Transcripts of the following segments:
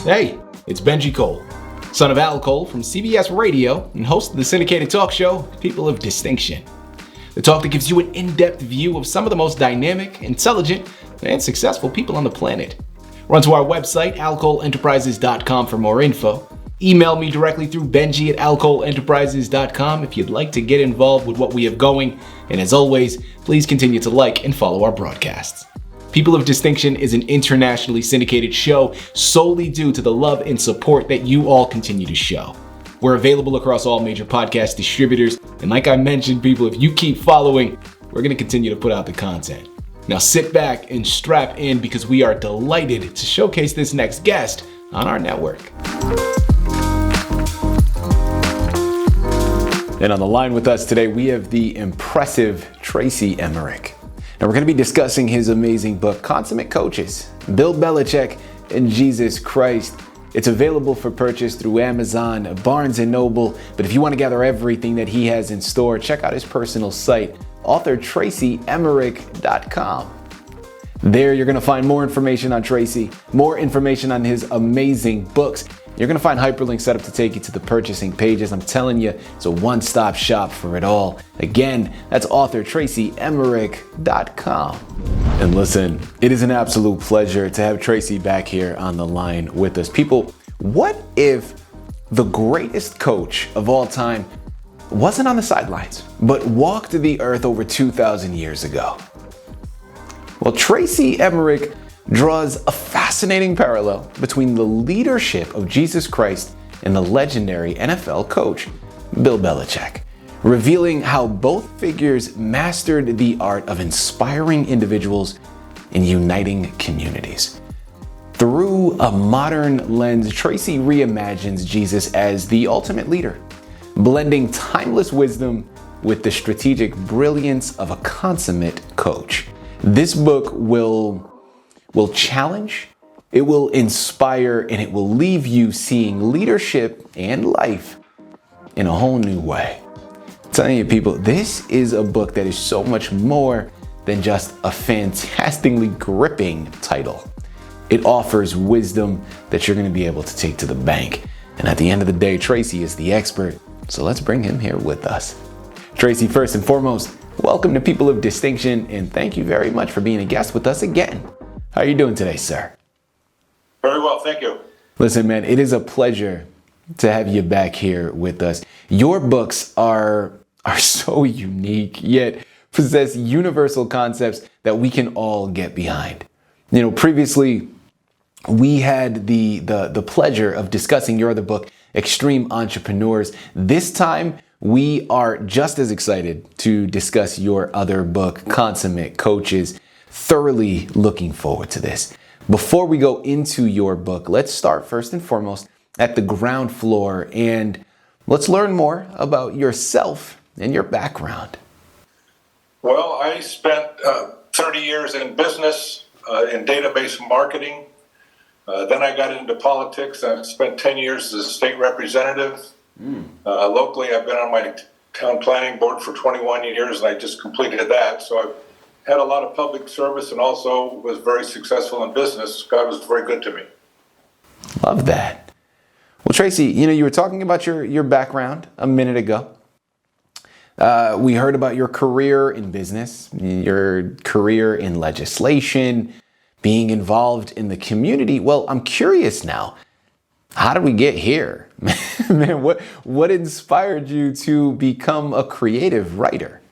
Hey, it's Benji Cole, son of Al Cole from CBS Radio and host of the syndicated talk show, People of Distinction. The talk that gives you an in-depth view of some of the most dynamic, intelligent, and successful people on the planet. Run to our website, alcoleenterprises.com for more info. Email me directly through benji@alcoleenterprises.com if you'd like to get involved with what we have going. And as always, please continue to like and follow our broadcasts. People of Distinction is an internationally syndicated show solely due to the love and support that you all continue to show. We're available across all major podcast distributors. And like I mentioned, people, if you keep following, we're going to continue to put out the content. Now sit back and strap in because we are delighted to showcase this next guest on our network. And on the line with us today, we have the impressive Tracy Emerick. Now we're going to be discussing his amazing book, Consummate Coaches, Bill Belichick and Jesus Christ. It's available for purchase through Amazon, Barnes & Noble. But if you want to gather everything that he has in store, check out his personal site, authortracyemerick.com. There you're going to find more information on Tracy, more information on his amazing books. You're going to find hyperlinks set up to take you to the purchasing pages. I'm telling you, it's a one-stop shop for it all. Again, that's authortracyemerick.com. And listen, it is an absolute pleasure to have Tracy back here on the line with us. People, what if the greatest coach of all time wasn't on the sidelines, but walked the earth over 2,000 years ago? Well, Tracy Emerick draws a fascinating parallel between the leadership of Jesus Christ and the legendary NFL coach, Bill Belichick, revealing how both figures mastered the art of inspiring individuals and uniting communities. Through a modern lens, Tracy reimagines Jesus as the ultimate leader, blending timeless wisdom with the strategic brilliance of a consummate coach. This book will challenge, it will inspire, and it will leave you seeing leadership and life in a whole new way. I'm telling you, people, this is a book that is so much more than just a fantastically gripping title. It offers wisdom that you're going to be able to take to the bank. And at the end of the day, Tracy is the expert, so let's bring him here with us. Tracy, first and foremost, welcome to People of Distinction, and thank you very much for being a guest with us again. How are you doing today, sir? Very well, thank you. Listen, man, it is a pleasure to have you back here with us. Your books are so unique, yet possess universal concepts that we can all get behind. You know, previously, we had the pleasure of discussing your other book, Extreme Entrepreneurs. This time, we are just as excited to discuss your other book, Consummate Coaches. Thoroughly looking forward to this. Before we go into your book, let's start first and foremost at the ground floor and let's learn more about yourself and your background. Well, I spent 30 years in business, in database marketing. Then I got into politics. I spent 10 years as a state representative. Locally, I've been on my town planning board for 21 years, and I just completed that. So I've had a lot of public service and also was very successful in business. God was very good to me. Love that. Well, Tracy, you were talking about your background a minute ago. We heard about your career in business, your career in legislation, being involved in the community. Well, I'm curious now, how did we get here? Man, what inspired you to become a creative writer?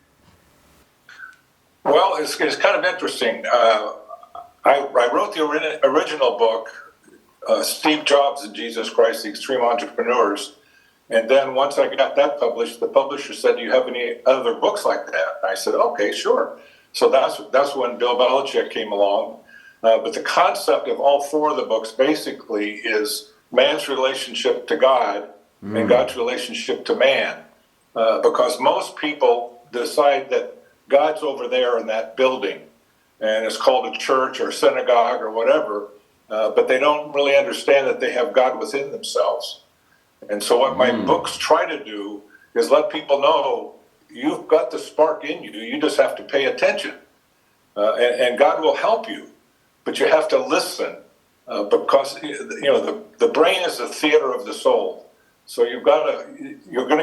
Well, it's kind of interesting. I wrote the original book, Steve Jobs and Jesus Christ, the Extreme Entrepreneurs. And then once I got that published, the publisher said, "Do you have any other books like that?" And I said, "Okay, sure." So that's when Bill Belichick came along. But the concept of all four of the books basically is man's relationship to God and God's relationship to man. Because most people decide that God's over there in that building, and it's called a church or a synagogue or whatever, but they don't really understand that they have God within themselves. And so what my books try to do is let people know you've got the spark in you. You just have to pay attention. and God will help you, but you have to listen because the brain is the theater of the soul. So you're going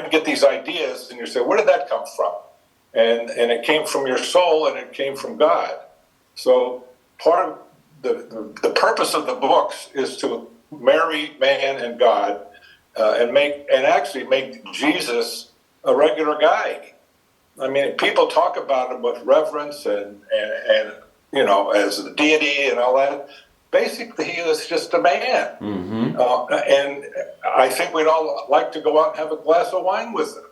to get these ideas, and you say, where did that come from? And it came from your soul, and it came from God. So part of the purpose of the books is to marry man and God, and actually make Jesus a regular guy. I mean, people talk about him with reverence and as the deity and all that. Basically, he was just a man. Mm-hmm. And I think we'd all like to go out and have a glass of wine with him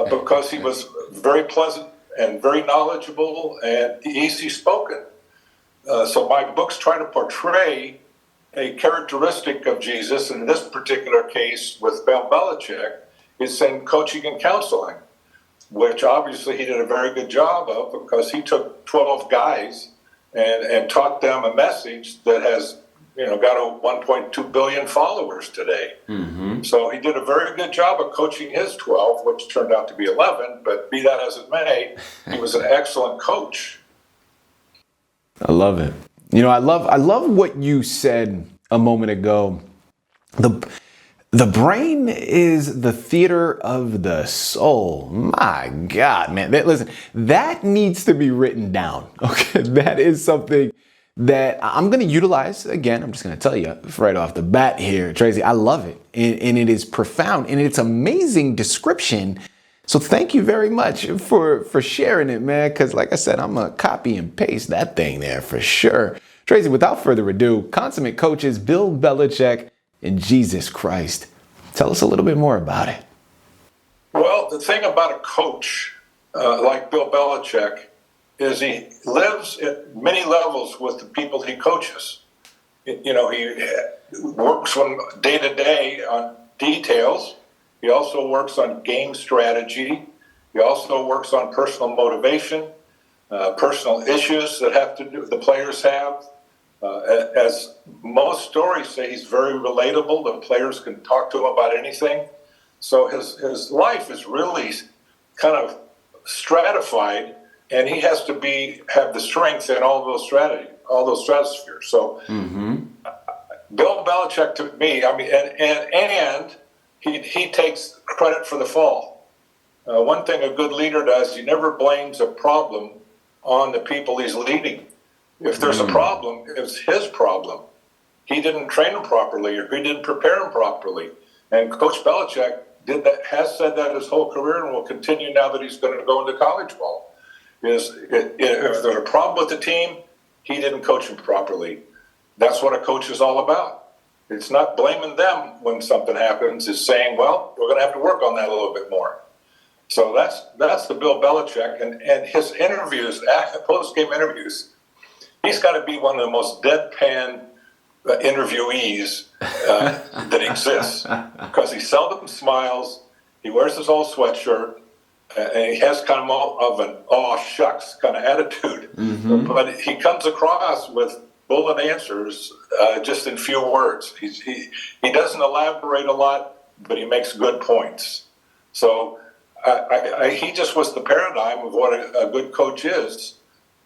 because he was very pleasant and very knowledgeable and easy spoken. So my books try to portray a characteristic of Jesus. In this particular case with Bill Belichick, it's in coaching and counseling, which obviously he did a very good job of because he took 12 guys and taught them a message that has got 1.2 billion followers today. Mm-hmm. So he did a very good job of coaching his 12, which turned out to be 11, but be that as it may, he was an excellent coach. I love it. I love what you said a moment ago. The brain is the theater of the soul. My God, man. Listen, that needs to be written down. Okay, that is something that I'm going to utilize. Again, I'm just going to tell you right off the bat here, Tracy, I love it. And it is profound and it's amazing description. So thank you very much for sharing it, man. Because like I said, I'm going to copy and paste that thing there for sure. Tracy, without further ado, consummate coaches, Bill Belichick and Jesus Christ. Tell us a little bit more about it. Well, the thing about a coach like Bill Belichick is he lives at many levels with the people he coaches. He works from day to day on details. He also works on game strategy. He also works on personal motivation, personal issues that the players have. As most stories say, he's very relatable. The players can talk to him about anything. So his life is really kind of stratified, and he has to have the strength in all those stratospheres. So Bill Belichick, to me, and he takes credit for the fall. One thing a good leader does, he never blames a problem on the people he's leading. If there's a problem, it's his problem. He didn't train him properly, or he didn't prepare him properly. And Coach Belichick has said that his whole career, and will continue now that he's going to go into college ball. If there's a problem with the team, he didn't coach him properly. That's what a coach is all about. It's not blaming them when something happens. It's saying, well, we're going to have to work on that a little bit more. So that's the Bill Belichick, and his interviews, post-game interviews. He's got to be one of the most deadpan interviewees that exists because he seldom smiles. He wears his old sweatshirt, and he has kind of an "aw shucks" kind of attitude. Mm-hmm. But he comes across with bullet answers just in few words. He doesn't elaborate a lot, but he makes good points. So he just was the paradigm of what a good coach is.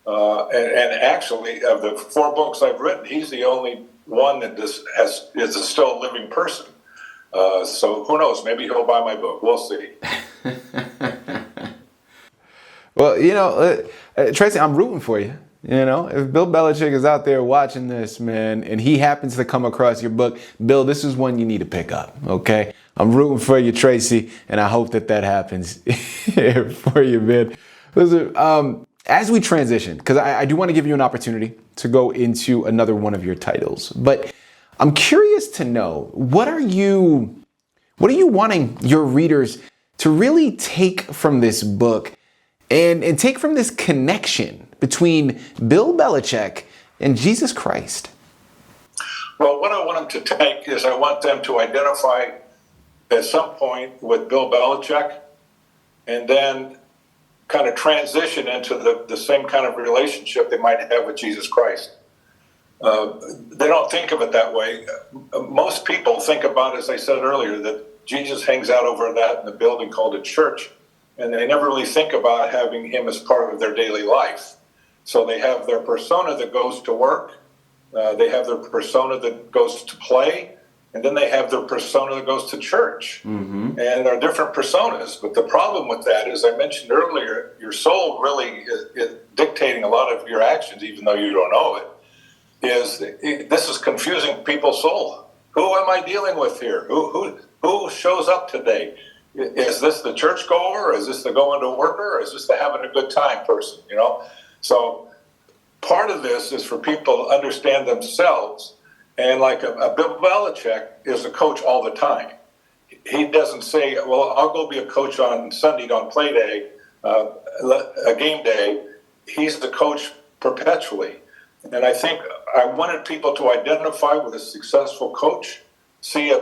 And actually, of the 4 books I've written, he's the only one that is still a living person. So who knows? Maybe he'll buy my book. We'll see. Well, Tracy, I'm rooting for you. If Bill Belichick is out there watching this, man, and he happens to come across your book, Bill, this is one you need to pick up, okay? I'm rooting for you, Tracy, and I hope that happens for you, man. Listen, as we transition, because I do want to give you an opportunity to go into another one of your titles, but I'm curious to know, what are you wanting your readers to really take from this book and take from this connection between Bill Belichick and Jesus Christ? Well, what I want them to take is I want them to identify at some point with Bill Belichick, and then kind of transition into the same kind of relationship they might have with Jesus Christ. They don't think of it that way. Most people think about, as I said earlier, that Jesus hangs out over that in the building called a church, and they never really think about having him as part of their daily life. So they have their persona that goes to work, they have their persona that goes to play, and then they have their persona that goes to church. And there are different personas. But the problem with that, as I mentioned earlier, your soul really is dictating a lot of your actions, even though you don't know it. This is confusing people's soul. Who am I dealing with here? Who shows up today? Is this the churchgoer? Is this the going to worker? Or is this the having a good time person? So part of this is for people to understand themselves. And like a Bill Belichick is a coach all the time. He doesn't say, well, I'll go be a coach on Sunday on play day, a game day. He's the coach perpetually. And I think I wanted people to identify with a successful coach, see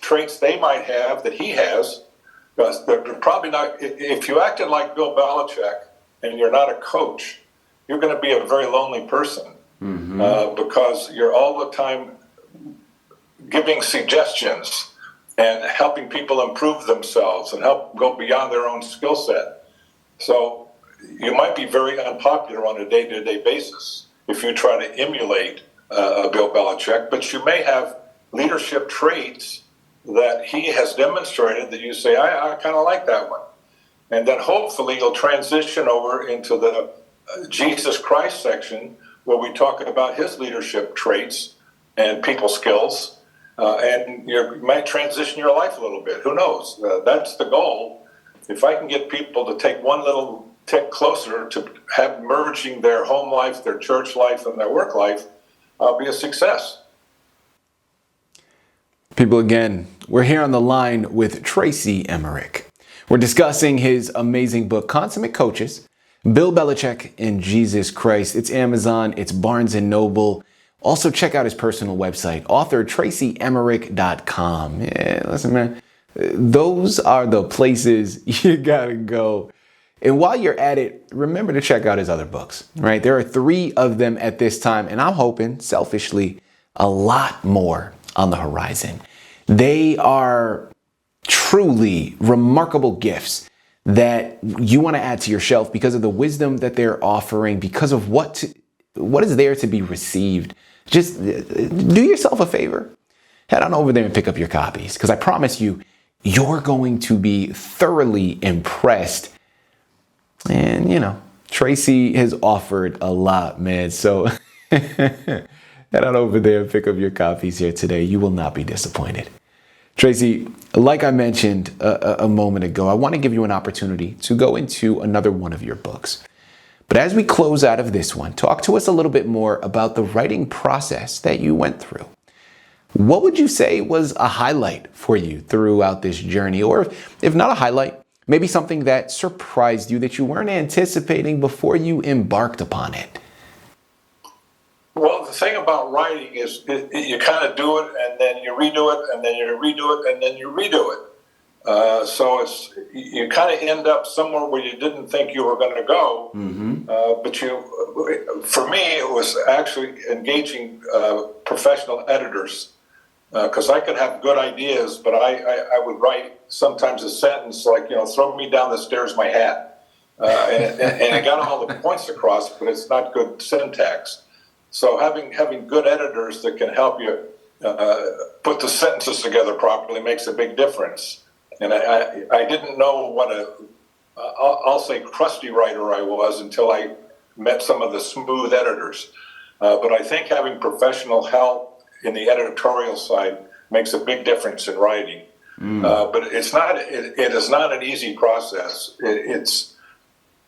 traits they might have that he has. Because they're probably not, if you acted like Bill Belichick and you're not a coach, you're going to be a very lonely person. Because you're all the time giving suggestions and helping people improve themselves and help go beyond their own skill set. So you might be very unpopular on a day-to-day basis if you try to emulate Bill Belichick, but you may have leadership traits that he has demonstrated that you say, I kind of like that one. And then hopefully you'll transition over into the Jesus Christ section where we talk about his leadership traits and people skills, and you might transition your life a little bit. Who knows? That's the goal. If I can get people to take one little tick closer to have merging their home life, their church life, and their work life, I'll be a success. People, again, we're here on the line with Tracy Emerick. We're discussing his amazing book, Consummate Coaches, Bill Belichick and Jesus Christ. It's Amazon, it's Barnes & Noble. Also check out his personal website, author TracyEmerick.com. Yeah, listen, man, those are the places you gotta go. And while you're at it, remember to check out his other books, right? There are 3 of them at this time, and I'm hoping, selfishly, a lot more on the horizon. They are truly remarkable gifts that you want to add to your shelf because of the wisdom that they're offering, because of what is there to be received. Just do yourself a favor. Head on over there and pick up your copies, because I promise you, you're going to be thoroughly impressed. And, Tracy has offered a lot, man. So head on over there and pick up your copies here today. You will not be disappointed. Tracy, like I mentioned a moment ago, I want to give you an opportunity to go into another one of your books. But as we close out of this one, talk to us a little bit more about the writing process that you went through. What would you say was a highlight for you throughout this journey? Or if not a highlight, maybe something that surprised you that you weren't anticipating before you embarked upon it? Well, the thing about writing is you kind of do it, and then you redo it, and then you redo it, and then you redo it. So you kind of end up somewhere where you didn't think you were going to go. But for me, it was actually engaging professional editors, because I could have good ideas, but I would write sometimes a sentence like, throw me down the stairs, my hat. And it got all the points across, but it's not good syntax. So having good editors that can help you put the sentences together properly makes a big difference. And I didn't know what I'll say crusty writer I was until I met some of the smooth editors. But I think having professional help in the editorial side makes a big difference in writing. But it is not an easy process. The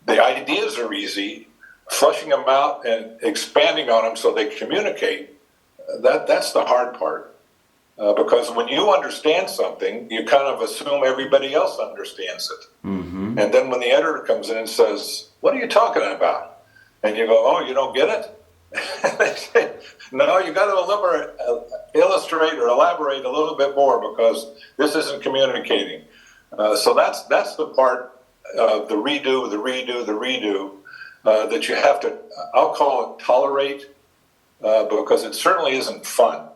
ideas are easy. Flushing them out and expanding on them so they communicate, that's the hard part. Because when you understand something, you kind of assume everybody else understands it. And then when the editor comes in and says, what are you talking about? And you go, oh, you don't get it? And they say, no, you got to illustrate or elaborate a little bit more because this isn't communicating. So that's the part of the redo, that you have to, I'll call it tolerate, because it certainly isn't fun.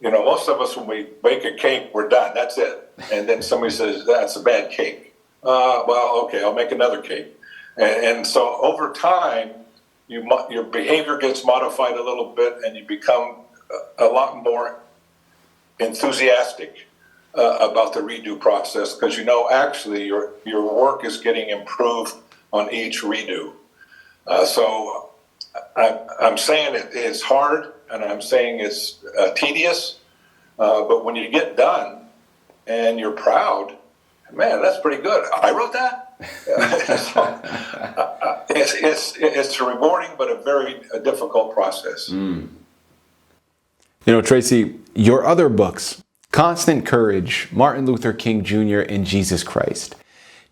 Most of us, when we bake a cake, we're done. That's it. And then somebody says, that's a bad cake. Well, okay, I'll make another cake. And so over time, your behavior gets modified a little bit, and you become a lot more enthusiastic about the redo process, because actually your work is getting improved on each redo. So I'm saying it's hard, and I'm saying it's tedious, but when you get done and you're proud, man, that's pretty good. I wrote that. So, it's rewarding, but a very difficult process. Tracy, your other books, Constant Courage, Martin Luther King Jr. and Jesus Christ,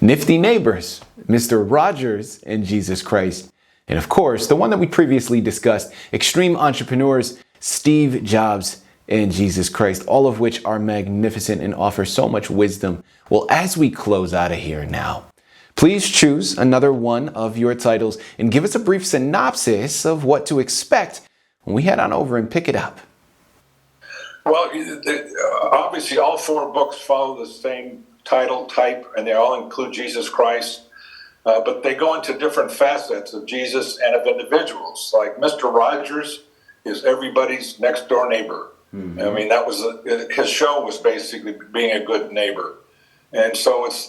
Nifty Neighbors, Mr. Rogers and Jesus Christ, and of course, the one that we previously discussed, Extreme Entrepreneurs, Steve Jobs and Jesus Christ, all of which are magnificent and offer so much wisdom. Well, as we close out of here now, please choose another one of your titles and give us a brief synopsis of what to expect when we head on over and pick it up. Well, obviously all 4 books follow the same title type, and they all include Jesus Christ, but they go into different facets of Jesus and of individuals. Like Mr. Rogers is everybody's next door neighbor. Mm-hmm. I mean, that was his show was basically being a good neighbor. And so it's,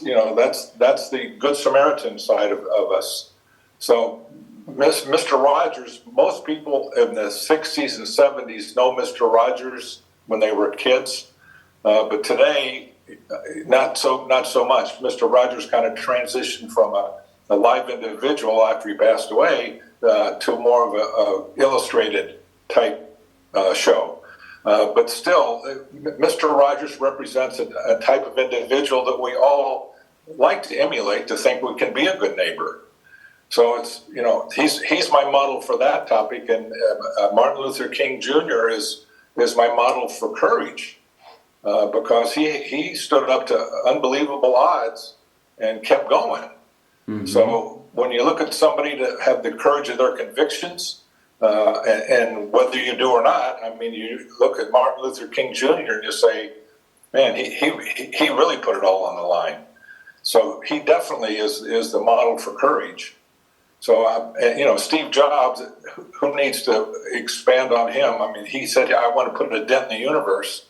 that's the Good Samaritan side of us. So Mr. Rogers, most people in the 60s and 70s know Mr. Rogers when they were kids. But today, not so much. Mr. Rogers kind of transitioned from a live individual after he passed away to more of a illustrated type show. But still, Mr. Rogers represents a type of individual that we all like to emulate, to think we can be a good neighbor. So it's, he's my model for that topic, and Martin Luther King Jr. is my model for courage, because he stood up to unbelievable odds and kept going. Mm-hmm. So when you look at somebody to have the courage of their convictions, and whether you do or not, I mean, you look at Martin Luther King Jr. and you say, man, he really put it all on the line. So he definitely is the model for courage. So, Steve Jobs, who needs to expand on him? I mean, he said, I want to put a dent in the universe,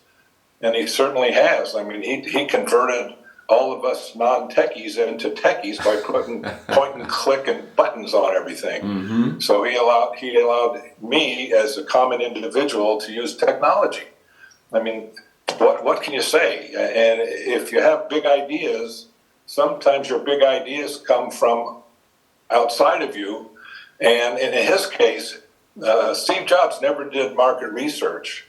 and he certainly has. I mean, he converted all of us non-techies into techies by putting point and click and buttons on everything. Mm-hmm. So he allowed me as a common individual to use technology. I mean, what can you say? And if you have big ideas, sometimes your big ideas come from outside of you. And in his case, Steve Jobs never did market research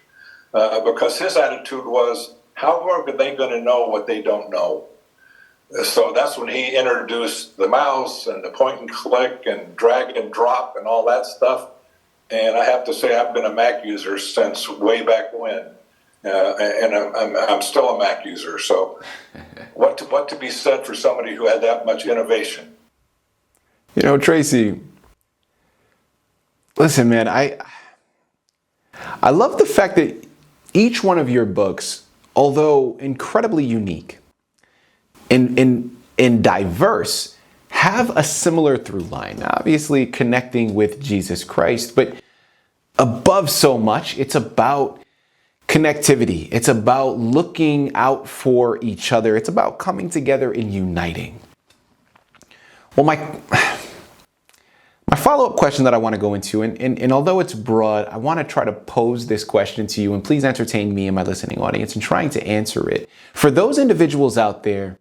because his attitude was, how are they going to know what they don't know? So that's when he introduced the mouse and the point and click and drag and drop and all that stuff. And I have to say, I've been a Mac user since way back when, and I'm still a Mac user. So, what to be said for somebody who had that much innovation? Tracy, listen, man, I love the fact that each one of your books, although incredibly unique and diverse, have a similar through line. Obviously connecting with Jesus Christ, but above so much, it's about connectivity. It's about looking out for each other. It's about coming together and uniting. Well, my follow-up question that I want to go into, and although it's broad, I want to try to pose this question to you, and please entertain me and my listening audience in trying to answer it. For those individuals out there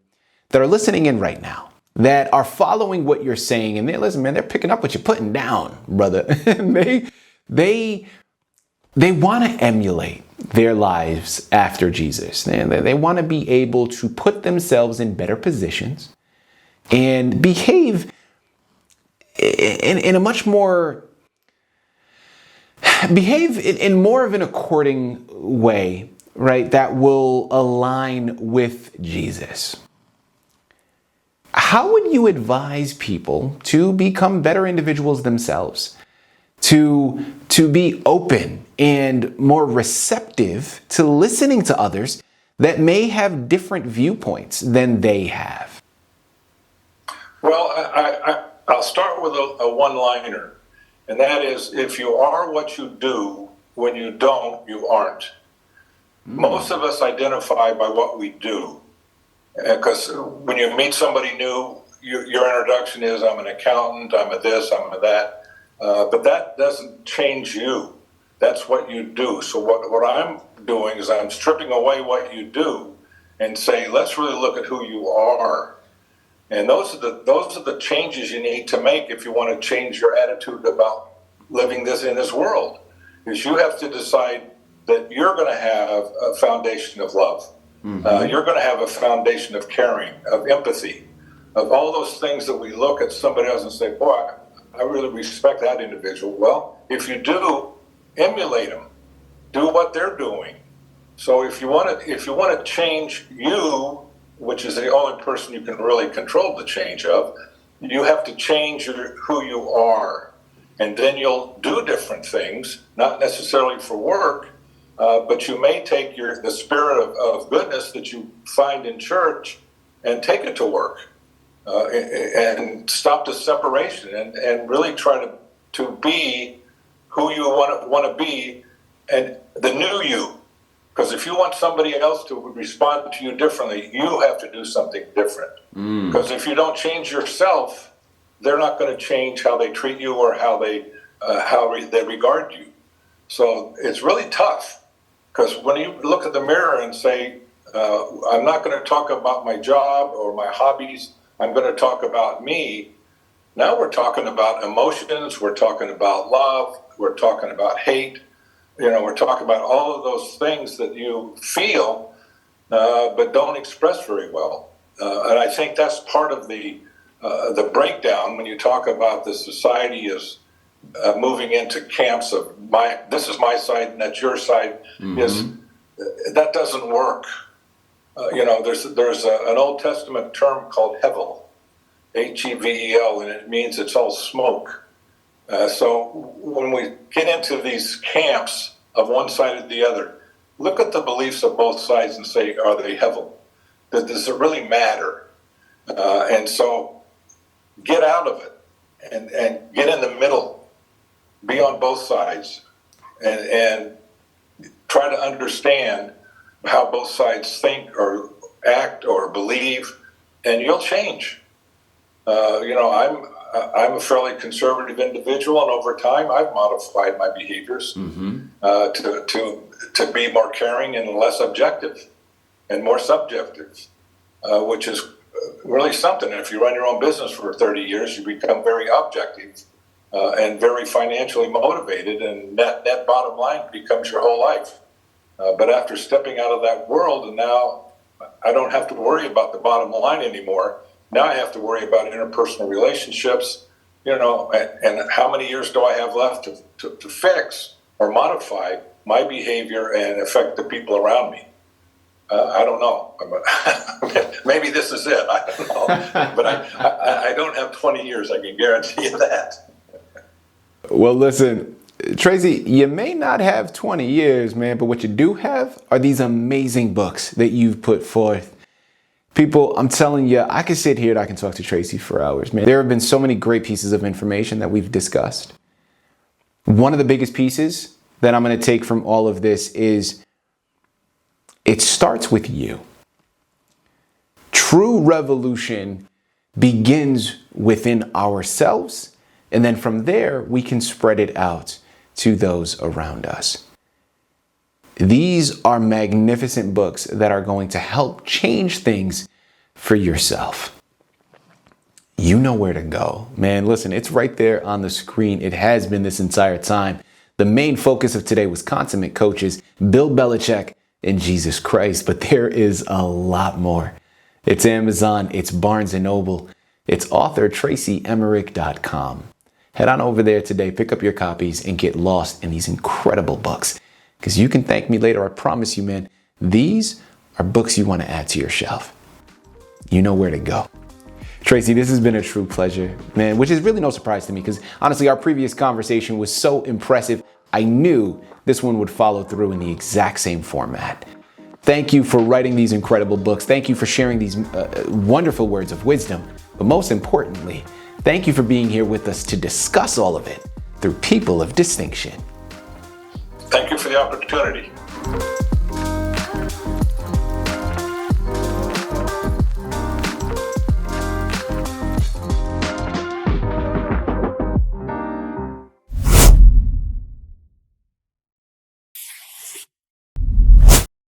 that are listening in right now, that are following what you're saying, and they're picking up what you're putting down, brother. And they want to emulate their lives after Jesus. They want to be able to put themselves in better positions and behave in a much more, in more of an according way, right? That will align with Jesus. How would you advise people to become better individuals themselves, to be open and more receptive to listening to others that may have different viewpoints than they have? Well, I'll start with a one-liner. And that is, if you are what you do, when you don't, you aren't. Most of us identify by what we do. Because when you meet somebody new, your introduction is, I'm an accountant, I'm a this, I'm a that. But that doesn't change you. That's what you do. So what I'm doing is I'm stripping away what you do and say, let's really look at who you are. And those are the changes you need to make if you want to change your attitude about living in this world. Is you have to decide that you're going to have a foundation of love. You're going to have a foundation of caring, of empathy, of all those things that we look at somebody else and say, boy, I really respect that individual. Well, if you do, emulate them. Do what they're doing. So if you want to change you, which is the only person you can really control the change of, you have to change who you are. And then you'll do different things, not necessarily for work, but you may take the spirit of goodness that you find in church and take it to work, and stop the separation and really try to be who you want to be, and the new you. Because if you want somebody else to respond to you differently, you have to do something different. Because if you don't change yourself, they're not going to change how they treat you or how they regard you. So it's really tough. Because when you look at the mirror and say, I'm not going to talk about my job or my hobbies, I'm going to talk about me. Now we're talking about emotions, we're talking about love, we're talking about hate. We're talking about all of those things that you feel, but don't express very well. And I think that's part of the breakdown when you talk about the society is moving into camps of this is my side and that's your side. Is that doesn't work. There's an Old Testament term called Hevel, Hevel, and it means it's all smoke. So when we get into these camps of one side or the other, look at the beliefs of both sides and say, are they Hevel? Does it really matter? And so get out of it and get in the middle, be on both sides, and try to understand how both sides think or act or believe, and you'll change. I'm a fairly conservative individual, and over time, I've modified my behaviors to be more caring and less objective and more subjective, which is really something. And if you run your own business for 30 years, you become very objective and very financially motivated, and net bottom line becomes your whole life. But after stepping out of that world, and now I don't have to worry about the bottom line anymore. Now I have to worry about interpersonal relationships, and how many years do I have left to fix or modify my behavior and affect the people around me? I don't know. Maybe this is it. I don't know. But I don't have 20 years. I can guarantee you that. Well, listen, Tracy, you may not have 20 years, man, but what you do have are these amazing books that you've put forth. People, I'm telling you, I can sit here and I can talk to Tracy for hours, man. There have been so many great pieces of information that we've discussed. One of the biggest pieces that I'm going to take from all of this is it starts with you. True revolution begins within ourselves, and then from there, we can spread it out to those around us. These are magnificent books that are going to help change things for yourself. You know where to go, man. Listen, it's right there on the screen. It has been this entire time. The main focus of today was consummate coaches, Bill Belichick and Jesus Christ, but there is a lot more. It's Amazon, it's Barnes & Noble, it's author TracyEmerick.com. Head on over there today, pick up your copies, and get lost in these incredible books. Because you can thank me later, I promise you, man. These are books you want to add to your shelf. You know where to go. Tracy, this has been a true pleasure, man, which is really no surprise to me because honestly, our previous conversation was so impressive. I knew this one would follow through in the exact same format. Thank you for writing these incredible books. Thank you for sharing these wonderful words of wisdom. But most importantly, thank you for being here with us to discuss all of it through people of distinction. Thank you for the opportunity.